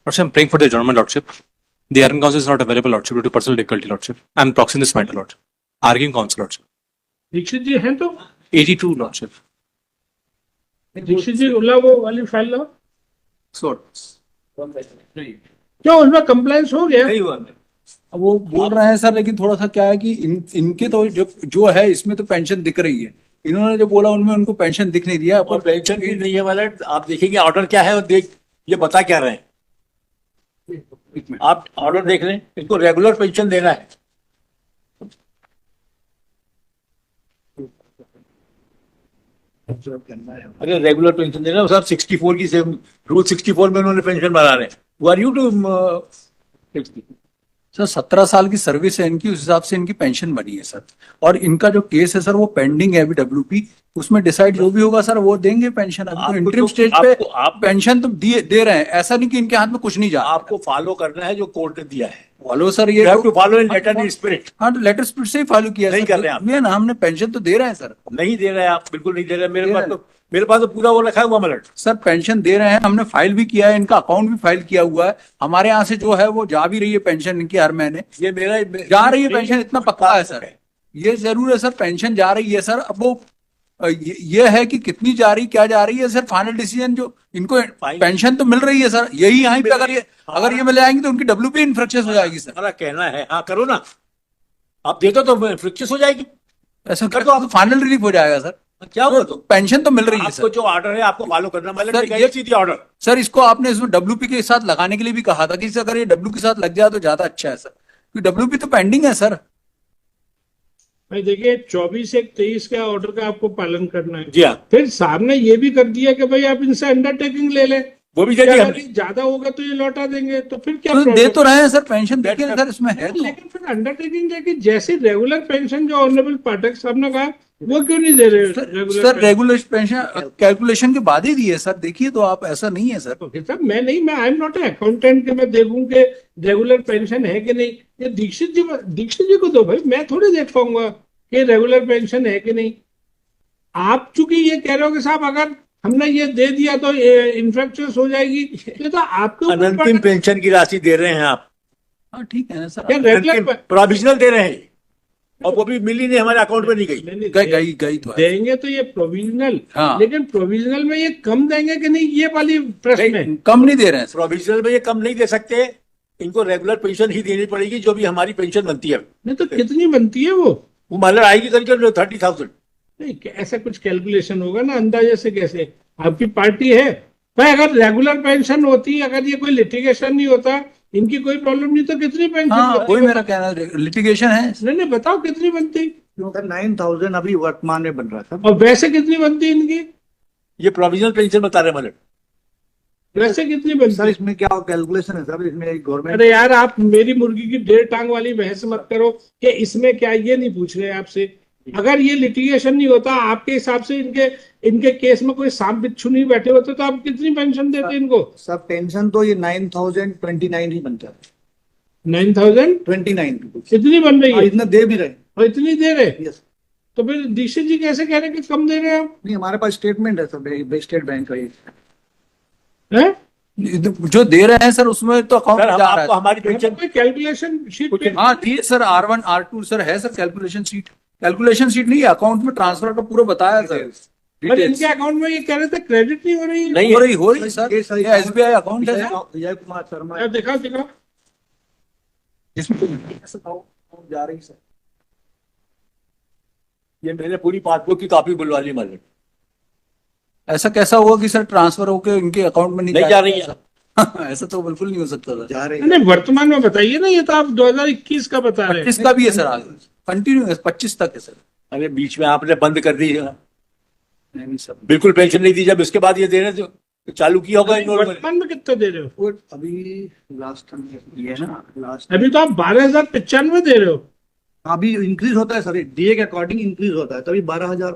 Lordship, I'm praying for the adjournment, Lordship. The Iron Council is not available, Lordship, due to personal difficulty, Lordship. I'm proxying this matter, Lordship. Arguing counsel, Lordship. Dixit जी हैं तो 82, Lordship. Dixit जी उल्ला वो वाली file लो। So, क्यों उसमें compliance हो गया? नहीं हुआ। अब वो बोल रहे हैं सर, लेकिन थोड़ा सा क्या है कि इनके तो जो है इसमें तो पेंशन दिख रही है। इन्होंने जो बोला उनमें उनको पेंशन दिख नहीं दिया। और पेंशन भी नहीं है वाला। आप देखेंगे ऑर्डर क्या है और देख ये बता क्या रहे हैं। आप ऑर्डर देख लें, इनको रेगुलर पेंशन देना है। अगर रेगुलर पेंशन देना सर 64 की सेम रूल 64 में उन्होंने पेंशन बना रहे हैं। वो आर यू टू सर 17 साल की सर्विस है इनकी, उस हिसाब से इनकी पेंशन बनी है सर। और इनका जो केस है सर वो पेंडिंग है अभी WP, उसमें डिसाइड जो भी होगा सर वो देंगे पेंशन। अभी तो इंटरिम स्टेज पे आप पेंशन तो दे रहे हैं, ऐसा नहीं कि इनके हाथ में कुछ नहीं जा। आपको फॉलो करना है जो कोर्ट ने दिया है। फॉलो सर ये follow in letter in spirit. हाँ तो लेटर स्पिरिट से ही फॉलो किया नहीं कर रहे आप। ना, हमने पेंशन तो दे रहे हैं सर। नहीं दे रहे आप, बिल्कुल नहीं दे रहे। मेरे पास तो पूरा वो रखा हुआ मलट। सर पेंशन दे रहे हैं, हमने फाइल भी किया है, इनका अकाउंट भी फाइल किया हुआ है। हमारे यहाँ से जो है वो जा भी रही है पेंशन इनकी हर महीने। ये मेरा जा रही है पेंशन, इतना पक्का है सर। ये जरूर है सर, पेंशन जा रही है सर। अब वो ये है कि कितनी जा रही क्या जा रही है सर, फाइनल डिसीजन जो इनको पेंशन तो मिल रही है सर। यही यहाँ पे अगर ये मिल जाएंगी तो उनकी WP इन्फ्रक्चस हो जाएगी सर। हमारा कहना है हाँ करो ना, आप दे दो तो फ्रिक्चस हो जाएगी। ऐसा कर तो आप फाइनल रिलीफ हो जाएगा सर। क्या हुआ तो पेंशन तो मिल रही है आपको सर। जो ऑर्डर है आपको फॉलो करना। सर, ये सीधी ऑर्डर सर इसको आपने इसमें WP के साथ लगाने के लिए भी कहा था कि अगर ये W के साथ लग जाए तो ज्यादा अच्छा है सर, क्योंकि WP तो पेंडिंग है सर। भाई देखिए 24/1/23 का ऑर्डर का आपको पालन करना है। जी हाँ। फिर साहब ने ये भी कर दिया कि भाई आप इनसे अंडरटेकिंग ले लें, वो भी दे दी हमने। ज्यादा होगा तो ये लौटा देंगे। तो फिर क्या तो दे problem? तो रहे हैं सर, पेंशन देखिए सर इसमें है तो। लेकिन फिर अंडरटेकिंग है कि जैसे रेगुलर पेंशन जो ऑनरेबल पाठक साहब ने कहा वो क्यों नहीं दे रहे? सर रेगुलर पेंशन कैलकुलेशन के बाद ही दी है सर। देखिए तो आप, ऐसा नहीं है सर। सर मैं I am not a accountant कि मैं देखूं कि रेगुलर पेंशन है कि नहीं। ये दीक्षित जी को दो भाई, मैं थोड़ी देख पाऊंगा कि रेगुलर पेंशन है कि नहीं। आप चूंकि ये कह रहे हो कि साहब अगर हमने ये दे दिया तो इन्फ्रक्चर्स हो जाएगी, ये तो आपके अनंतिम पेंशन की राशि दे रहे हैं आप। हाँ ठीक है ना सर। रेगुलर प्रोविजनल दे रहे हैं और वो भी मिली नहीं, हमारे अकाउंट में नहीं गई। गई तो है। देंगे तो ये प्रोविजनल। हाँ। लेकिन प्रोविजनल में ये कम देंगे कि नहीं, ये वाली प्रश्न है। कम नहीं दे रहे हैं सर। प्रोविजनल में ये कम नहीं दे सकते, इनको रेगुलर पेंशन ही देनी पड़ेगी जो भी हमारी पेंशन बनती है। नहीं तो कितनी बनती है वो मतलब आएगी करीब 30,000। नहीं, ऐसा कुछ कैलकुलेशन होगा ना अंदाजे से। कैसे आपकी पार्टी है भाई, अगर रेगुलर पेंशन होती, अगर ये कोई लिटिगेशन नहीं होता, इनकी कोई प्रॉब्लम नहीं, तो कितनी पेंशन हाँ वही मेरा कहना, लिटिगेशन है। नहीं बताओ कितनी बनती? 9,000 अभी वर्तमान में बन रहा था। और वैसे कितनी बनती इनकी? ये प्रोविजनल पेंशन बता रहे मतलब। वैसे कितनी सर बनती? इसमें क्या कैलकुलेशन है सर, इसमें गवर्नमेंट। अरे यार आप मेरी मुर्गी की 1.5 टांग वाली बहस मत करो कि इसमें क्या, ये नहीं पूछ रहे आपसे। अगर ये लिटिगेशन नहीं होता, आपके हिसाब से इनके केस में कोई सांप बिच्छू नहीं बैठे होते, तो आप कितनी पेंशन देते इनको? सर पेंशन तो ये 9,029 ही बनता है। 9,029 29 कितनी बन रही है? इतना दे भी रहे। और इतनी दे रहे? यस। तो फिर दीक्षित जी कैसे कह रहे हैं कि कम दे रहे हैं आप? नहीं हमारे पास स्टेटमेंट है सर, स्टेट बैंक का ये। हैं? जो दे रहे हैं सर उसमें तो अकाउंट सर जा रहा आपको है। हमारी पेंशन कोई कैलकुलेशन शीट पे? हाँ ठीक है सर, R1 R2 सर है sir, calculation sheet. Calculation sheet नहीं है, अकाउंट में ट्रांसफर का पूरा बताया सर। पर इनके अकाउंट में ये कह रहे थे क्रेडिट नहीं हो रही है। नहीं हो रही सर, ये SBI अकाउंट है सर। विजय कुमार शर्मा यार दिखाओ जिसमें जा रही सर। ये मैंने पूरी पासबुक की कॉपी बुलवा ली मतलब। ऐसा कैसा हुआ कि सर ट्रांसफर होकर इनके अकाउंट में नहीं जा रही है? ऐसा तो बिल्कुल नहीं हो सकता था। जा रही नहीं वर्तमान में बताइए ना, ये तो आप 2021 का बता रहे हैं। 25 का भी है सर, आगे कंटिन्यू है 25 तक है सर। अरे बीच में आपने बंद कर दी है। नहीं सर, बिल्कुल पेंशन नहीं दी, जब इसके बाद ये देने तो चालू किया होगा इन्होंने। वर्तमान में कितना दे रहे हो? वो अभी लास्ट ये है ना, लास्ट अभी तो आप 12,095 दे रहे हो। अभी इंक्रीज होता है सर, डीए के अकॉर्डिंग इंक्रीज होता है, तभी 12,000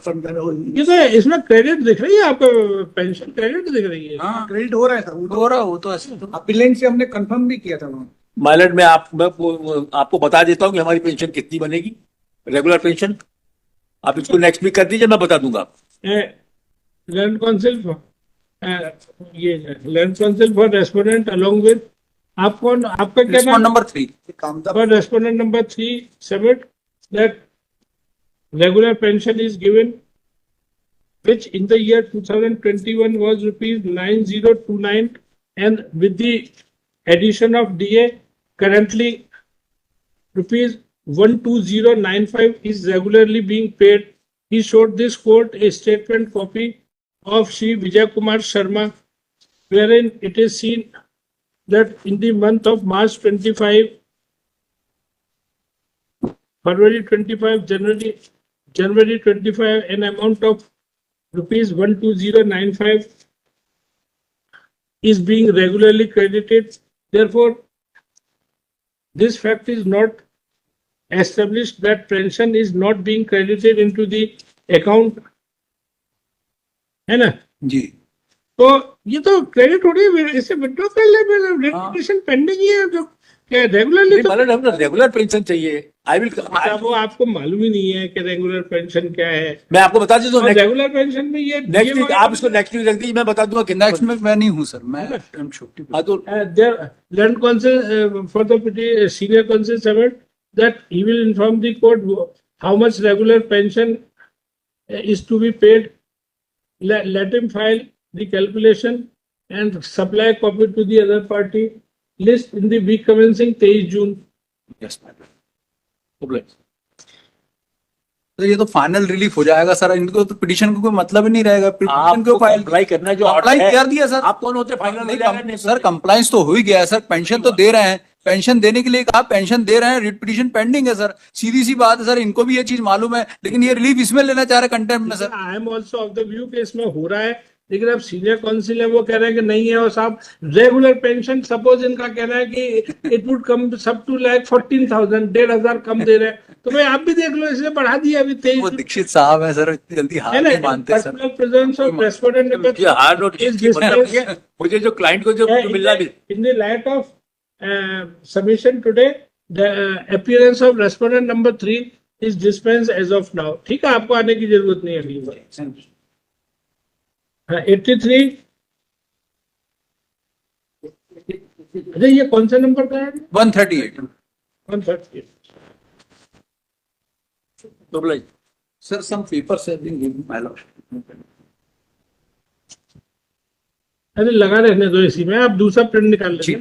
ये तो इसमें क्रेडिट दिख रही है आपको, पेंशन क्रेडिट दिख रही है। हाँ क्रेडिट हो रहा है सर। वो हो रहा हो तो ऐसे तो। अपीलेंट से हमने कंफर्म भी किया था वहाँ। माइलट में मैं आपको बता देता हूँ कि हमारी पेंशन कितनी बनेगी, रेगुलर पेंशन। आप इसको नेक्स्ट वीक कर दीजिए, मैं बता दूंगा। Land council for land council for respondent along with आप कौन, आपका क्या Respondent नाम? number 3. For respondent number 3, submit that regular pension is given, which in the year 2021 was rupees 9029, and with the addition of DA, currently rupees 12095 is regularly being paid. He showed this court a statement copy of Shri Vijay Kumar Sharma, wherein it is seen that in the month of March 25, February 25, January 25, an amount of rupees 12095 is being regularly credited. Therefore, this fact is not established that pension is not being credited into the account. है ना? जी. तो ये तो credit हो रही है, इसे withdraw कर ले, रेजिस्ट्रेशन पेंडिंग ही है जो क्या रेगुलरली तो मतलब हमने रेगुलर पेंशन चाहिए। आई विल, वो आपको मालूम ही नहीं है कि रेगुलर पेंशन क्या है। मैं आपको बता देता हूँ रेगुलर पेंशन में ये नेक्स्ट वीक, आप इसको नेक्स्ट वीक रख दीजिए, मैं बता दूंगा कितना। नेक्स्ट में मैं नहीं हूँ सर, मैं छुट्टी पे। हाँ तो Land Council for the senior counsel submit that he will inform the court how much regular pension is to be paid. Let him file the calculation and supply a copy to the other party. List in the week commencing 23 June. Yes madam. तो ये तो final relief हो जाएगा sir, इनको तो petition को कोई मतलब ही नहीं रहेगा। पिटीशन को फाइल अप्लाई करना है जो अप्लाई कर दिया सर। आप कौन होते फाइनल हो जाएगा? सर कंप्लायंस तो हो ही गया है सर, पेंशन तो दे रहे हैं, पेंशन देने के लिए कहा, पेंशन दे रहे हैं, रिट पिटीशन पेंडिंग है सर। सीधी सी बात है सर, इनको भी ये चीज मालूम है, लेकिन ये रिलीफ इसमें लेना चाह रहे हैं कंटेम्प्ट में sir. I am also of the view कि इसमें हो रहा है, लेकिन अब सीनियर काउंसिल है वो कह रहे हैं कि नहीं है। और साहब रेगुलर पेंशन सपोज इनका कहना है कि इट वुड कम सब टू लाइक 14,000, 1,500 कम दे रहे हैं, तो भाई आप भी देख लो, इसने बढ़ा दिया अभी 23। वो दीक्षित साहब है सर, इतनी जल्दी हार नहीं मानते सर। प्रेजेंस ऑफ रेस्पोंडेंट मुझे हार्ड नोटिस, मुझे जो क्लाइंट को जो मिलना भी in the light of submission today, the appearance of respondent number 3 is dispensed as of now. ठीक है, आपको आने की जरूरत नहीं है अगली बार। 83, अरे ये कौन सा नंबर का है? 138 138। Sir, some papers have been given, my lord. अरे लगा रहने दो इसी में, आप दूसरा प्रिंट निकाल लेंगे।